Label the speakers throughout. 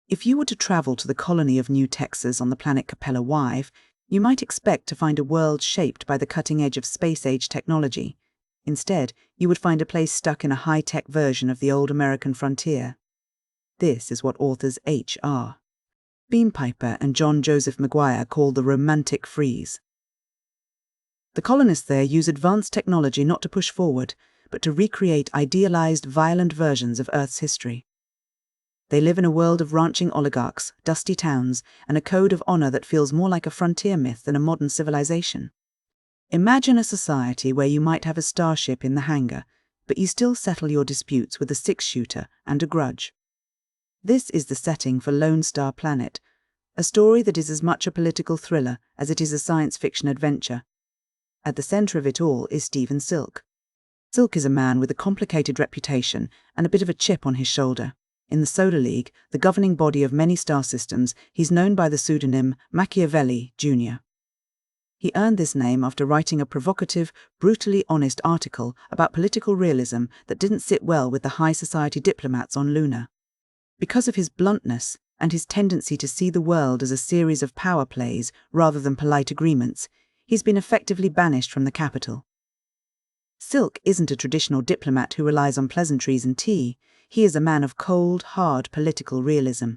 Speaker 1: If you were to travel to the colony of New Texas on the planet Capella IV, you might expect to find a world shaped by the cutting edge of space-age technology. Instead, you would find a place stuck in a high-tech version of the old American frontier. This is what authors H.R. Beampaper and John Joseph Maguire call the romantic freeze. The colonists there use advanced technology not to push forward, but to recreate idealized, violent versions of Earth's history. They live in a world of ranching oligarchs, dusty towns, and a code of honor that feels more like a frontier myth than a modern civilization. Imagine a society where you might have a starship in the hangar, but you still settle your disputes with a six-shooter and a grudge. This is the setting for Lone Star Planet, a story that is as much a political thriller as it is a science fiction adventure. At the center of it all is Stephen Silk. Silk is a man with a complicated reputation and a bit of a chip on his shoulder. In the Solar League, the governing body of many star systems, he's known by the pseudonym Machiavelli Jr. He earned this name after writing a provocative, brutally honest article about political realism that didn't sit well with the high society diplomats on Luna. Because of his bluntness and his tendency to see the world as a series of power plays rather than polite agreements, he's been effectively banished from the capital. Silk isn't a traditional diplomat who relies on pleasantries and tea. He is a man of cold, hard political realism.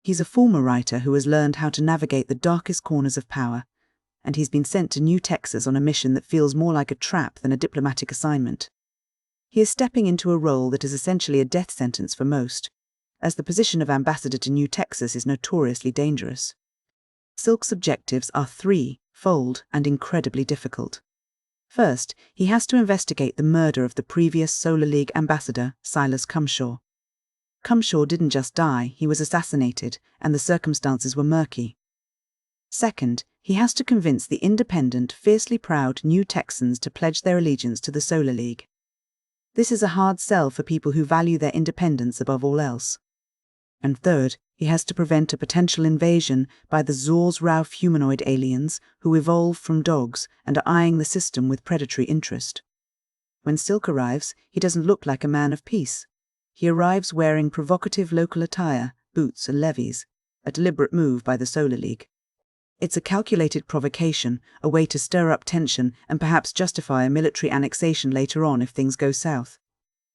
Speaker 1: He's a former writer who has learned how to navigate the darkest corners of power, and he's been sent to New Texas on a mission that feels more like a trap than a diplomatic assignment. He is stepping into a role that is essentially a death sentence for most, as the position of ambassador to New Texas is notoriously dangerous. Silk's objectives are threefold and incredibly difficult. First, he has to investigate the murder of the previous Solar League ambassador, Silas Cumshaw. Cumshaw didn't just die, he was assassinated, and the circumstances were murky. Second, he has to convince the independent, fiercely proud New Texans to pledge their allegiance to the Solar League. This is a hard sell for people who value their independence above all else. And third, he has to prevent a potential invasion by the Zor's-Rauf humanoid aliens who evolved from dogs and are eyeing the system with predatory interest. When Silk arrives, he doesn't look like a man of peace. He arrives wearing provocative local attire, boots and levies, a deliberate move by the Solar League. It's a calculated provocation, a way to stir up tension and perhaps justify a military annexation later on if things go south.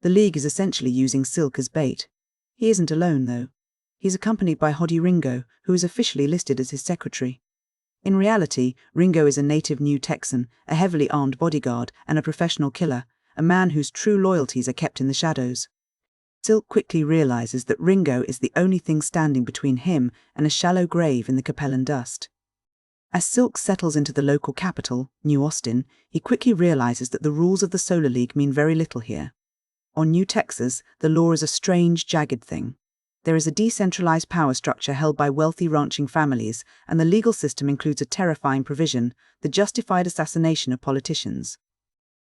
Speaker 1: The League is essentially using Silk as bait. He isn't alone, though. He's accompanied by Hoddy Ringo, who is officially listed as his secretary. In reality, Ringo is a native New Texan, a heavily armed bodyguard, and a professional killer, a man whose true loyalties are kept in the shadows. Silk quickly realizes that Ringo is the only thing standing between him and a shallow grave in the Capellan dust. As Silk settles into the local capital, New Austin, he quickly realizes that the rules of the Solar League mean very little here. On New Texas, the law is a strange, jagged thing. There is a decentralized power structure held by wealthy ranching families, and the legal system includes a terrifying provision, the justified assassination of politicians.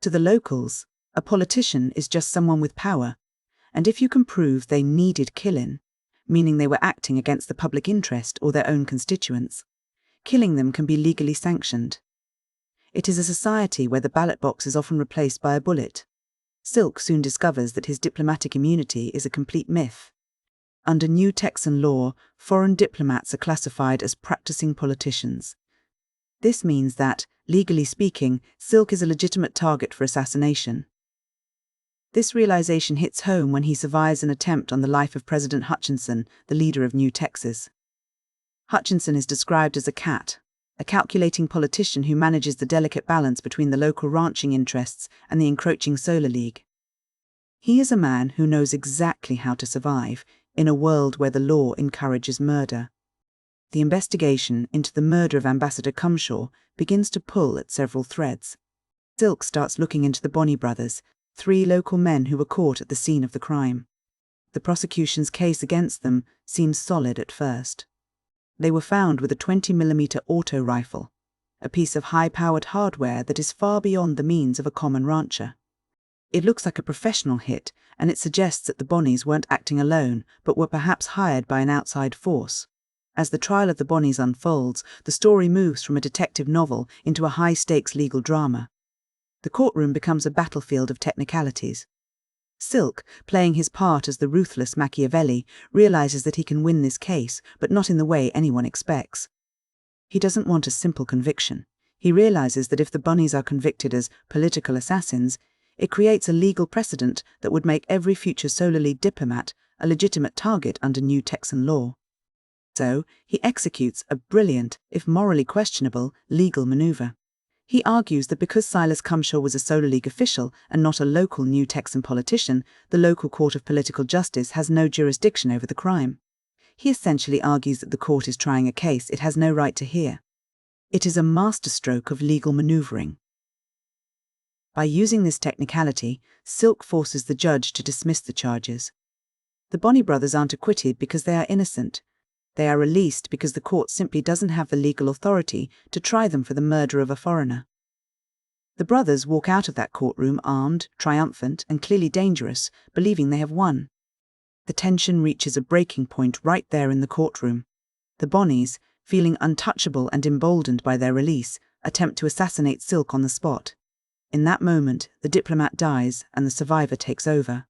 Speaker 1: To the locals, a politician is just someone with power, and if you can prove they needed killing, meaning they were acting against the public interest or their own constituents, killing them can be legally sanctioned. It is a society where the ballot box is often replaced by a bullet. Silk soon discovers that his diplomatic immunity is a complete myth. Under New Texan law, foreign diplomats are classified as practicing politicians. This means that, legally speaking, Silk is a legitimate target for assassination. This realization hits home when he survives an attempt on the life of President Hutchinson, the leader of New Texas. Hutchinson is described as a cat, a calculating politician who manages the delicate balance between the local ranching interests and the encroaching Solar League. He is a man who knows exactly how to survive in a world where the law encourages murder. The investigation into the murder of Ambassador Cumshaw begins to pull at several threads. Silk starts looking into the Bonney brothers, 3 local men who were caught at the scene of the crime. The prosecution's case against them seems solid at first. They were found with a 20mm auto rifle, a piece of high-powered hardware that is far beyond the means of a common rancher. It looks like a professional hit, and it suggests that the Bonnies weren't acting alone, but were perhaps hired by an outside force. As the trial of the Bonnies unfolds, the story moves from a detective novel into a high-stakes legal drama. The courtroom becomes a battlefield of technicalities. Silk, playing his part as the ruthless Machiavelli, realizes that he can win this case, but not in the way anyone expects. He doesn't want a simple conviction. He realizes that if the bunnies are convicted as political assassins, it creates a legal precedent that would make every future Solar League diplomat a legitimate target under new Texan law. So, he executes a brilliant, if morally questionable, legal maneuver. He argues that because Silas Cumshaw was a Solar League official and not a local New Texan politician, the local court of political justice has no jurisdiction over the crime. He essentially argues that the court is trying a case it has no right to hear. It is a masterstroke of legal maneuvering. By using this technicality, Silk forces the judge to dismiss the charges. The Bonney brothers aren't acquitted because they are innocent. They are released because the court simply doesn't have the legal authority to try them for the murder of a foreigner. The brothers walk out of that courtroom armed, triumphant, and clearly dangerous, believing they have won. The tension reaches a breaking point right there in the courtroom. The Bonnies, feeling untouchable and emboldened by their release, attempt to assassinate Silk on the spot. In that moment, the diplomat dies and the survivor takes over.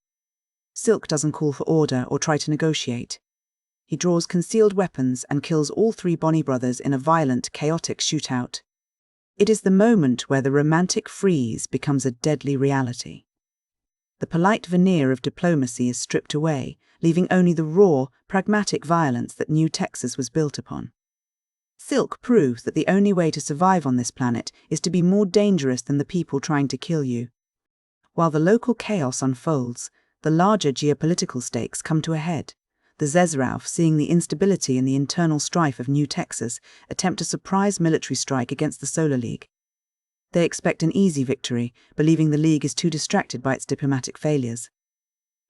Speaker 1: Silk doesn't call for order or try to negotiate. He draws concealed weapons and kills all three Bonney brothers in a violent, chaotic shootout. It is the moment where the romantic freeze becomes a deadly reality. The polite veneer of diplomacy is stripped away, leaving only the raw, pragmatic violence that New Texas was built upon. Silk proves that the only way to survive on this planet is to be more dangerous than the people trying to kill you. While the local chaos unfolds, the larger geopolitical stakes come to a head. The Zezrauf, seeing the instability and the internal strife of New Texas, attempt a surprise military strike against the Solar League. They expect an easy victory, believing the League is too distracted by its diplomatic failures.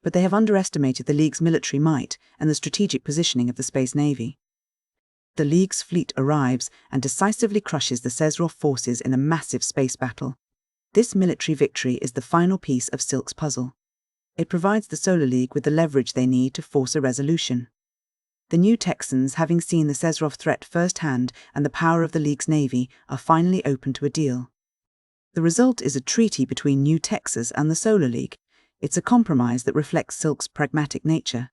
Speaker 1: But they have underestimated the League's military might and the strategic positioning of the Space Navy. The League's fleet arrives and decisively crushes the Zezrauf forces in a massive space battle. This military victory is the final piece of Silk's puzzle. It provides the Solar League with the leverage they need to force a resolution. The New Texans, having seen the Zezrauf threat firsthand and the power of the League's navy, are finally open to a deal. The result is a treaty between New Texas and the Solar League. It's a compromise that reflects Silk's pragmatic nature.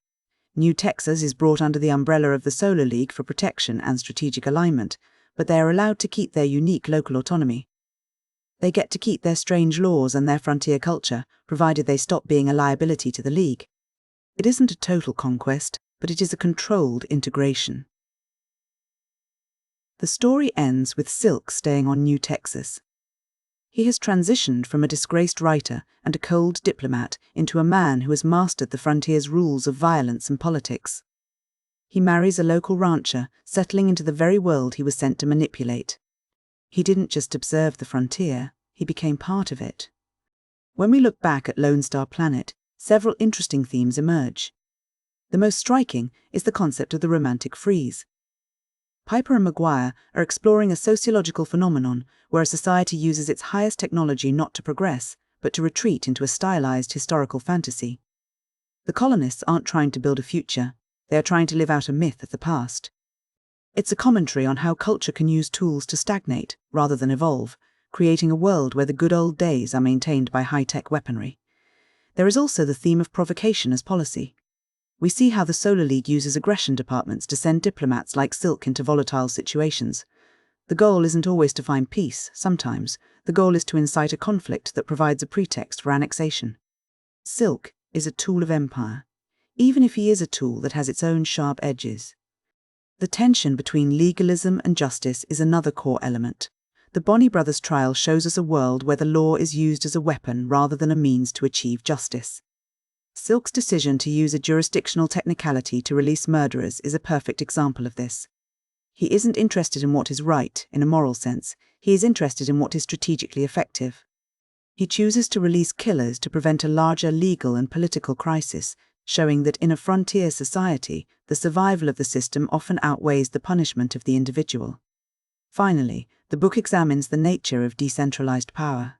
Speaker 1: New Texas is brought under the umbrella of the Solar League for protection and strategic alignment, but they are allowed to keep their unique local autonomy. They get to keep their strange laws and their frontier culture, provided they stop being a liability to the League. It isn't a total conquest, but it is a controlled integration. The story ends with Silk staying on New Texas. He has transitioned from a disgraced writer and a cold diplomat into a man who has mastered the frontier's rules of violence and politics. He marries a local rancher, settling into the very world he was sent to manipulate. He didn't just observe the frontier, he became part of it. When we look back at Lone Star Planet, several interesting themes emerge. The most striking is the concept of the romantic freeze. Piper and Maguire are exploring a sociological phenomenon where a society uses its highest technology not to progress, but to retreat into a stylized historical fantasy. The colonists aren't trying to build a future, they are trying to live out a myth of the past. It's a commentary on how culture can use tools to stagnate rather than evolve, creating a world where the good old days are maintained by high-tech weaponry. There is also the theme of provocation as policy. We see how the Solar League uses aggression departments to send diplomats like Silk into volatile situations. The goal isn't always to find peace, sometimes. The goal is to incite a conflict that provides a pretext for annexation. Silk is a tool of empire, even if he is a tool that has its own sharp edges. The tension between legalism and justice is another core element. The Bonney brothers' trial shows us a world where the law is used as a weapon rather than a means to achieve justice. Silk's decision to use a jurisdictional technicality to release murderers is a perfect example of this. He isn't interested in what is right, in a moral sense, he is interested in what is strategically effective. He chooses to release killers to prevent a larger legal and political crisis, showing that in a frontier society, the survival of the system often outweighs the punishment of the individual. Finally, the book examines the nature of decentralized power.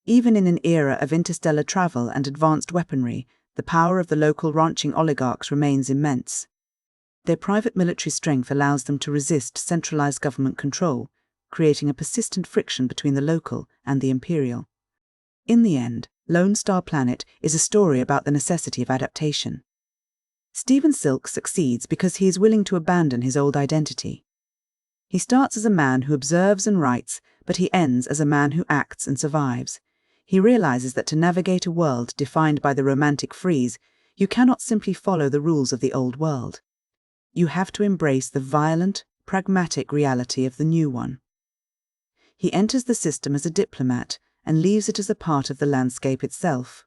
Speaker 1: Even in an era of interstellar travel and advanced weaponry, the power of the local ranching oligarchs remains immense. Their private military strength allows them to resist centralized government control, creating a persistent friction between the local and the imperial. In the end, Lone Star Planet is a story about the necessity of adaptation. Stephen Silk succeeds because he is willing to abandon his old identity. He starts as a man who observes and writes, but he ends as a man who acts and survives. He realizes that to navigate a world defined by the romantic frieze, you cannot simply follow the rules of the old world. You have to embrace the violent, pragmatic reality of the new one. He enters the system as a diplomat and leaves it as a part of the landscape itself.